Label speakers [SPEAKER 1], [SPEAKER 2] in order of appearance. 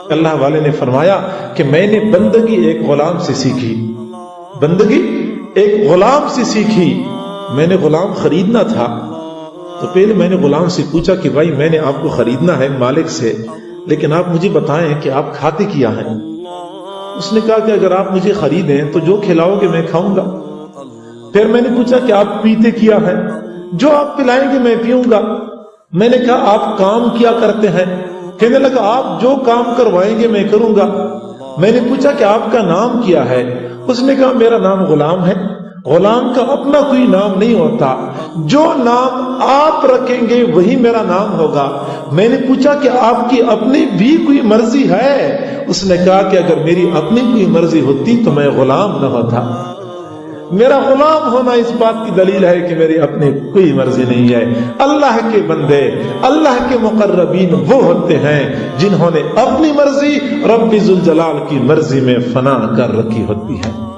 [SPEAKER 1] اللہ والے نے فرمایا کہ میں نے بندگی ایک غلام سے سیکھی، بندگی ایک غلام سے سیکھی۔ میں نے غلام خریدنا تھا تو پہلے میں نے غلام سے پوچھا کہ بھائی میں نے آپ کو خریدنا ہے مالک سے، لیکن آپ مجھے بتائیں کہ آپ کھاتے کیا ہیں؟ اس نے کہا کہ اگر آپ مجھے خریدیں تو جو کھلاؤ گے میں کھاؤں گا۔ پھر میں نے پوچھا کہ آپ پیتے کیا ہیں؟ جو آپ پلائیں گے میں پیوں گا۔ میں نے کہا آپ کام کیا کرتے ہیں؟ کہنے لگا آپ جو کام کروائیں گے میں کروں گا۔ میں نے پوچھا کہ آپ کا نام کیا ہے؟ اس نے کہا میرا نام غلام ہے۔ غلام کا اپنا کوئی نام نہیں ہوتا، جو نام آپ رکھیں گے وہی میرا نام ہوگا۔ میں نے پوچھا کہ آپ کی اپنی بھی کوئی مرضی ہے؟ اس نے کہا کہ اگر میری اپنی کوئی مرضی ہوتی تو میں غلام نہ ہوتا۔ میرا غلام ہونا اس بات کی دلیل ہے کہ میری اپنی کوئی مرضی نہیں ہے۔ اللہ کے بندے، اللہ کے مقربین وہ ہوتے ہیں جنہوں نے اپنی مرضی رب ذوالجلال کی مرضی میں فنا کر رکھی ہوتی ہے۔